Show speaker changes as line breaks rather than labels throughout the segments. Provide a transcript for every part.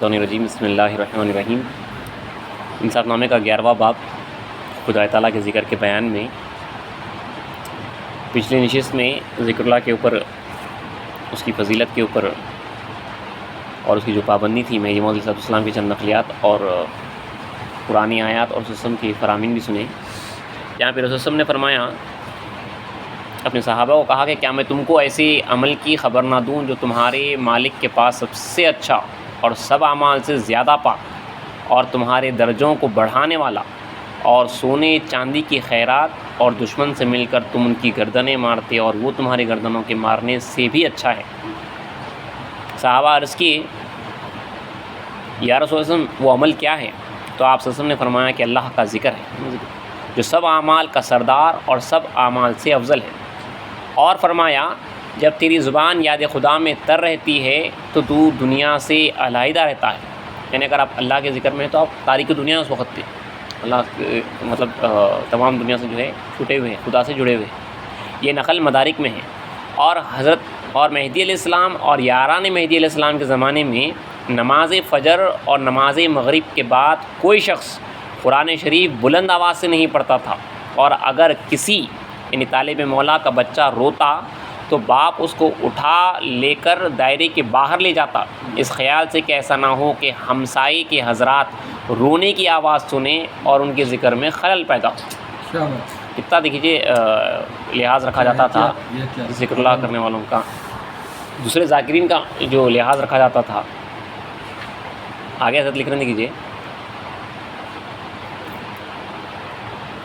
رجیم بسم اللہ الرحمن الرحیم۔ انصاف نامے کا 11واں باب خدا تعالیٰ کے ذکر کے بیان میں پچھلی نشست میں ذکر اللہ کے اوپر، اس کی فضیلت کے اوپر اور اس کی جو پابندی تھی، مہدی موعود علیہ السلام کی چند نقلیات اور قرآنی آیات اور رسول کی فرامین بھی سنے۔ جہاں پہ رسول نے فرمایا، اپنے صحابہ کو کہا کہ کیا میں تم کو ایسے عمل کی خبر نہ دوں جو تمہارے مالک کے پاس سب سے اچھا اور سب اعمال سے زیادہ پاک اور تمہارے درجوں کو بڑھانے والا اور سونے چاندی کی خیرات اور دشمن سے مل کر تم ان کی گردنیں مارتے اور وہ تمہاری گردنوں کے مارنے سے بھی اچھا ہے۔ صحابہ عرض کیے، یا رسول اللہ وہ عمل کیا ہے؟ تو آپ صلی اللہ علیہ وسلم نے فرمایا کہ اللہ کا ذکر ہے، جو سب اعمال کا سردار اور سب اعمال سے افضل ہے۔ اور فرمایا، جب تیری زبان یاد خدا میں تر رہتی ہے تو تو دنیا سے علیحدہ رہتا ہے، یعنی اگر آپ اللہ کے ذکر میں ہیں تو آپ تاریک دنیا اس وقت پہ اللہ مطلب تمام دنیا سے جو ہے چھوٹے ہوئے ہیں، خدا سے جڑے ہوئے ہیں۔ یہ نقل مدارک میں ہے۔ اور حضرت اور مہدی علیہ السلام اور یاران مہدی علیہ السلام کے زمانے میں نماز فجر اور نماز مغرب کے بعد کوئی شخص قرآن شریف بلند آواز سے نہیں پڑھتا تھا، اور اگر کسی یعنی طالب مولا کا بچہ روتا تو باپ اس کو اٹھا لے کر دائرے کے باہر لے جاتا، اس خیال سے کہ ایسا نہ ہو کہ ہمسائے کے حضرات رونے کی آواز سنیں اور ان کے ذکر میں خلل پیدا ہو۔ کتنا دیکھیے لحاظ رکھا جاتا تھا ذکر اللہ کرنے والوں کا، دوسرے ذاکرین کا جو لحاظ رکھا جاتا تھا۔ آگے حضرت لکھ رہے ہیں، دیکھیے،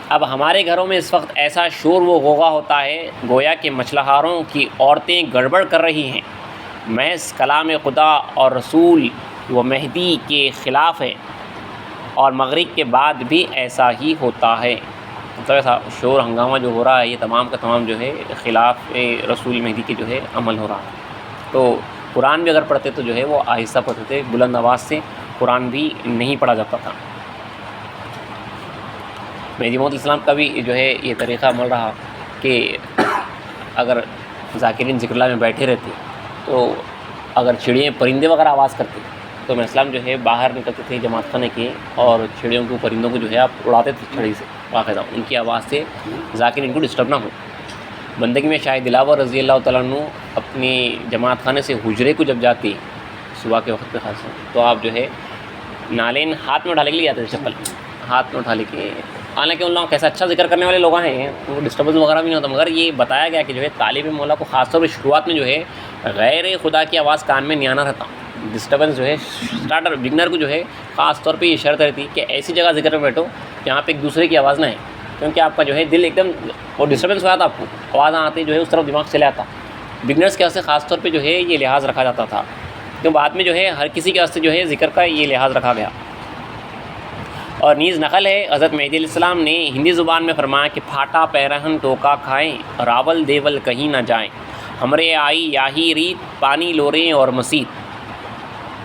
اب ہمارے گھروں میں اس وقت ایسا شور و غوغا ہوتا ہے گویا کہ مچھلہاروں کی عورتیں گڑبڑ کر رہی ہیں، محض کلام خدا اور رسول و مہدی کے خلاف ہے، اور مغرب کے بعد بھی ایسا ہی ہوتا ہے۔ مطلب ایسا شور ہنگامہ جو ہو رہا ہے، یہ تمام کا تمام جو ہے خلاف رسول مہدی کے جو ہے عمل ہو رہا ہے۔ تو قرآن بھی اگر پڑھتے تو جو ہے وہ آہستہ پڑھتے تھے، بلند آواز سے قرآن بھی نہیں پڑھا جاتا تھا۔ مہدی موعود علیہ السلام کا بھی جو ہے یہ طریقہ عمل رہا کہ اگر ذاکرین ذکر اللہ میں بیٹھے رہتے تو اگر چڑیاں پرندے وغیرہ آواز کرتے تو میں اسلام جو ہے باہر نکلتے تھے جماعت خانے کے، اور چڑیوں کو پرندوں کو جو ہے آپ اڑاتے تھے چھڑی سے، باقاعدہ ان کی آواز سے ذاکرین کو ڈسٹرب نہ ہو۔ بندگی میں شاہ دلاور رضی اللہ تعالیٰ عنہ اپنی جماعت خانے سے حجرے کو جب جاتے صبح کے وقت پہ خاص تو آپ جو ہے نالین ہاتھ میں اٹھا لے کے جاتے تھے، چپل ہاتھ میں اٹھا لے کے، حالانکہ ان لوگوں کیسا اچھا ذکر کرنے والے لوگ ہیں، وہ ڈسٹربنس وغیرہ بھی نہیں ہوتا، مگر یہ بتایا گیا کہ جو ہے طالب مولا کو خاص طور پہ شروعات میں جو ہے غیر خدا کی آواز کان میں نہیں آنا رہتا۔ ڈسٹربنس جو ہے اسٹارٹر بگنر کو جو ہے خاص طور پہ یہ شرط رہتی کہ ایسی جگہ ذکر میں بیٹھو جہاں پہ ایک دوسرے کی آواز نہ ہے، کیونکہ آپ کا جو ہے دل ایک دم وہ ڈسٹربنس ہو جاتا، آپ کو آواز آتی جو ہے اس طرف دماغ چلے آتا۔ بگنرس کے واسطے خاص طور پہ جو ہے یہ لحاظ رکھا جاتا تھا، کیوں بعد میں جو ہے ہر کسی کے واسطے جو ہے ذکر کا یہ لحاظ رکھا گیا۔ اور نیز نقل ہے حضرت مہدی علیہ السلام نے ہندی زبان میں فرمایا کہ پھاٹا پیرہن ٹوکا کھائیں، راول دیول کہیں نہ جائیں، ہمرے آئی یاہی ریت پانی لوریں اور مسید۔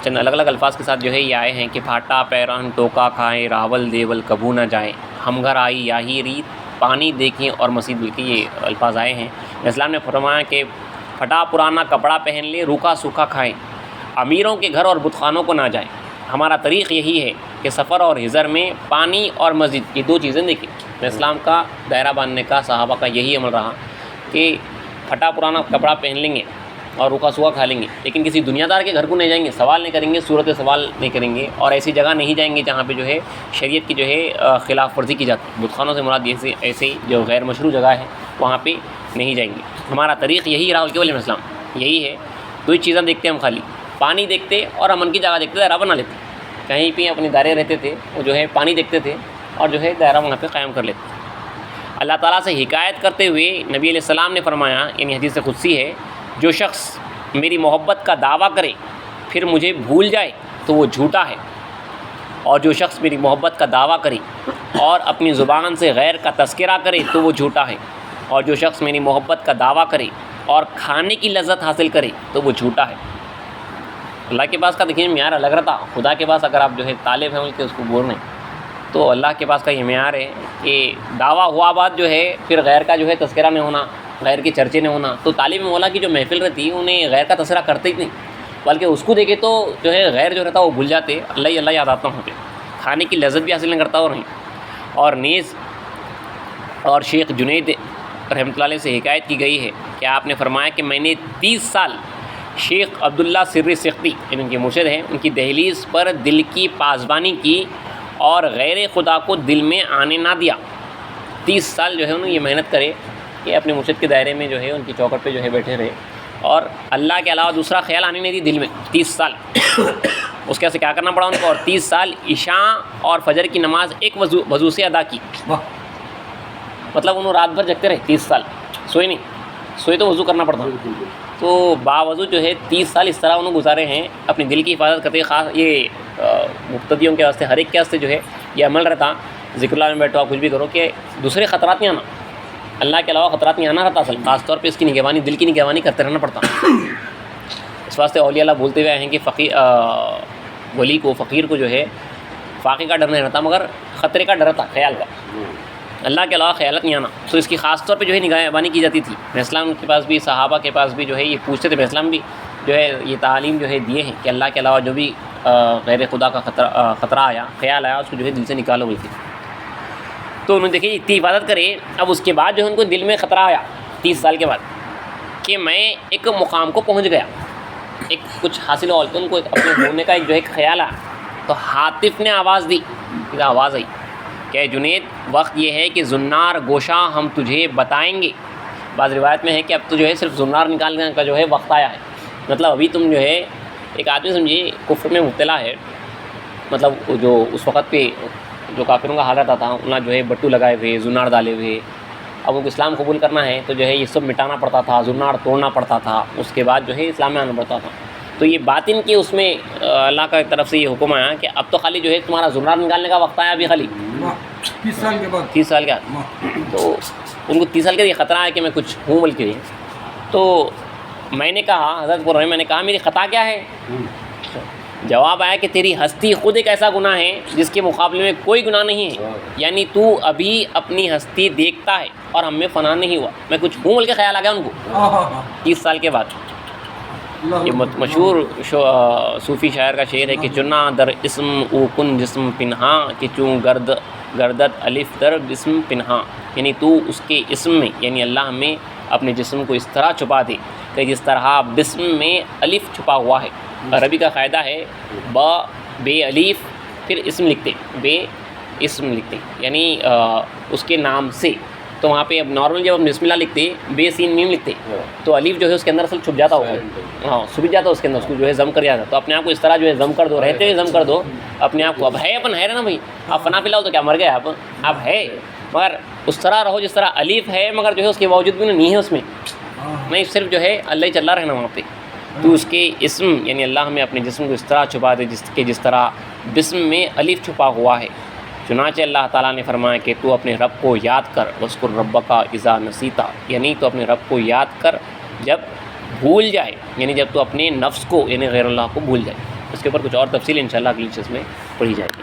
چند الگ الگ الفاظ کے ساتھ جو ہے یہ آئے ہیں کہ پھاٹا پیرہن ٹوکا کھائیں، راول دیول کبھو نہ جائیں، ہم گھر آئی یاہی ریت پانی دیکھیں اور مسید، بلکہ یہ الفاظ آئے ہیں۔ اسلام نے فرمایا کہ پھٹا پرانا کپڑا پہن لے، روکھا سوکھا کھائیں، امیروں کے گھر اور بت خانوں کو نہ جائیں۔ ہمارا طریق یہی ہے کہ سفر اور حضر میں پانی اور مسجد، یہ دو چیزیں دیکھیں۔ اسلام کا دائرہ باندھنے کا صحابہ کا یہی عمل رہا کہ پھٹا پرانا کپڑا پہن لیں گے اور روکھا سوکھا کھا لیں گے، لیکن کسی دنیا دار کے گھر کو نہیں جائیں گے، سوال نہیں کریں گے، صورت سوال نہیں کریں گے، اور ایسی جگہ نہیں جائیں گے جہاں پہ جو ہے شریعت کی جو ہے خلاف ورزی کی جاتی ہے۔ بت خانوں سے مراد ایسے ہی جو غیر مشروع جگہ ہے وہاں پہ نہیں جائیں گے۔ ہمارا طریق یہی رہا کہ اسلام یہی ہے، دو ہی چیزیں دیکھتے ہیں ہم، خالی پانی دیکھتے اور امن کی جگہ دیکھتے، دائرہ بنا لیتے، کہیں پہ اپنے دائرے رہتے تھے، وہ جو ہے پانی دیکھتے تھے اور جو ہے دائرہ وہاں پہ قائم کر لیتے۔ اللہ تعالیٰ سے حکایت کرتے ہوئے نبی علیہ السلام نے فرمایا، یعنی حدیث قدسی ہے، جو شخص میری محبت کا دعویٰ کرے پھر مجھے بھول جائے تو وہ جھوٹا ہے، اور جو شخص میری محبت کا دعویٰ کرے اور اپنی زبان سے غیر کا تذکرہ کرے تو وہ جھوٹا ہے، اور جو شخص میری محبت کا دعویٰ کرے اور کھانے کی لذت حاصل کرے تو وہ جھوٹا ہے۔ اللہ کے پاس کا دیکھیے معیار الگ رہتا، خدا کے پاس اگر آپ جو ہے طالب ہیں کہ اس کو بول رہے ہیں، تو اللہ کے پاس کا یہ معیار ہے کہ دعویٰ ہوا بعد جو ہے پھر غیر کا جو ہے تذکرہ نہیں ہونا، غیر کے چرچے نہیں ہونا۔ تو طالب مولا کی جو محفل رہتی ہے انہیں غیر کا تذکرہ کرتے ہی نہیں، بلکہ اس کو دیکھے تو جو ہے غیر جو رہتا وہ بھول جاتے، اللہ ہی اللہ یاد آتا ہوتے، کھانے کی لذت بھی حاصل نہیں کرتا اور نہیں. اور نیز اور شیخ جنید رحمۃ اللہ علیہ سے حکایت کی گئی ہے کہ آپ نے فرمایا کہ میں نے 30 سال شیخ عبداللہ سری سختی ان کے مرشد ہیں ان کی دہلیز پر دل کی پاسبانی کی اور غیر خدا کو دل میں آنے نہ دیا. 30 سال جو ہے انہوں نے یہ محنت کرے کہ اپنے مرشد کے دائرے میں جو ہے ان کی چوکٹ پہ جو ہے بیٹھے رہے اور اللہ کے علاوہ دوسرا خیال آنے نہیں دی دل میں 30 سال. اس کے واسطے کیا کرنا پڑا ان کو، اور 30 سال عشاء اور فجر کی نماز ایک وضو سے ادا کی. مطلب انہوں رات بھر جگتے رہے 30 سال، سوئے نہیں، سوئے تو وضو کرنا پڑتا. تو باوضو جو ہے 30 سال اس طرح انہوں گزارے ہیں اپنی دل کی حفاظت کرتے. خاص یہ مبتدیوں کے واسطے ہر ایک کے واسطے جو ہے یہ عمل رہتا، ذکر اللہ میں بیٹھو آپ کچھ بھی کرو کہ دوسرے خطرات نہیں آنا، اللہ کے علاوہ خطرات نہیں آنا رہتا. اصل خاص طور پہ اس کی نگہبانی، دل کی نگہبانی کرتے رہنا پڑتا. اس واسطے اولیاء اللہ بولتے ہوئے ہیں کہ ولی کو، فقیر کو جو ہے فاقے کا ڈر نہیں رہتا مگر خطرے کا ڈر رہتا، خیال کا. اللہ کے علاوہ خیالت نہیں آنا. تو اس کی خاص طور پہ جو ہے نگہبانی کی جاتی تھی. اسلام کے پاس بھی، صحابہ کے پاس بھی جو ہے یہ پوچھتے تھے. اسلام بھی جو ہے یہ تعلیم جو ہے دیے ہیں کہ اللہ کے علاوہ جو بھی غیر خدا کا خطرہ آیا، خیال آیا، اس کو جو ہے دل سے نکالو ہوئی تھی. تو انہوں نے دیکھیے اتنی حفاظت کرے. اب اس کے بعد جو ہے ان کو دل میں خطرہ آیا 30 سال کے بعد کہ میں ایک مقام کو پہنچ گیا، ایک کچھ حاصل ہو تو ان کو اپنے ہونے کا ایک جو ہے خیال آیا. تو حاطف نے آواز دی، آواز آئی کہ جنید وقت یہ ہے کہ زنار گوشہ ہم تجھے بتائیں گے. بعض روایت میں ہے کہ اب تو جو ہے صرف زنار نکالنے کا جو ہے وقت آیا ہے. مطلب ابھی تم جو ہے ایک آدمی سمجھیے کفر میں مبتلا ہے، مطلب جو اس وقت پہ جو کافروں کا حال رہتا تھا انہیں جو ہے بٹو لگائے ہوئے، زنار ڈالے ہوئے. اب ان کو اسلام قبول کرنا ہے تو جو ہے یہ سب مٹانا پڑتا تھا، زنار توڑنا پڑتا تھا، اس کے بعد جو ہے اسلام میں آنا پڑتا تھا. تو یہ باطن کی اس میں اللہ کا طرف سے یہ حکم آیا کہ اب تو خالی جو ہے تمہارا زنار نکالنے کا وقت آیا ابھی خالی
30 سال کے بعد.
30 سال کے بعد. تو ان کو 30 سال کا یہ خطرہ ہے کہ میں کچھ ہوں بلکہ. تو میں نے کہا، حضرت بول رہے ہیں، میں نے کہا میری خطا کیا ہے؟ جواب آیا کہ تیری ہستی خود ایک ایسا گناہ ہے جس کے مقابلے میں کوئی گناہ نہیں ہے. یعنی تو ابھی اپنی ہستی دیکھتا ہے اور ہم میں فنا نہیں ہوا. میں کچھ ہوں بلکہ خیال آ گیا ان کو 30 سال کے بعد. یہ مشہور صوفی شاعر کا شعر ہے کہ چنا در اسم او کن جسم پنہا کہ چوں گردت الف در جسم پنہا. یعنی تو اس کے اسم میں، یعنی اللہ میں اپنے جسم کو اس طرح چھپا دے کہ جس طرح بسم میں الف چھپا ہوا ہے. عربی کا قاعدہ ہے با بے الف پھر اسم لکھتے، بے اسم لکھتے یعنی اس کے نام سے. تو وہاں پہ اب نارمل جب ہم بسم اللہ لکھتے بے سین میم لکھتے تو الف جو ہے اس کے اندر اصل چھپ جاتا ہوگا، ہاں چھپ جاتا اس کے اندر، اس کو جو ہے ضم کر جاتا. تو اپنے آپ کو اس طرح جو ہے ضم کر دو، رہتے ہوئے ضم کر دو اپنے آپ کو. اب ہے اپن ہے نا بھائی، آپ فنا پلاؤ تو کیا مر گئے آپ ہے، مگر اس طرح رہو جس طرح الف ہے مگر جو ہے اس کے باوجود بھی نہیں ہے اس میں، نہیں صرف جو ہے اللہ ہی چل رہا رہنا وہاں پہ. تو اس کے اسم یعنی اللہ میں اپنے جسم کو اس طرح چھپا دے جس طرح بسم میں الف چھپا ہوا ہے. چنانچہ اللہ تعالیٰ نے فرمایا کہ تو اپنے رب کو یاد کر، وَاذْكُرْ رَبَّكَ اِذَا نَسِيتَ. یعنی تو اپنے رب کو یاد کر جب بھول جائے، یعنی جب تو اپنے نفس کو یعنی غیر اللہ کو بھول جائے. اس کے اوپر کچھ اور تفصیل انشاءاللہ اگلی چیز میں پڑھی جائے گی.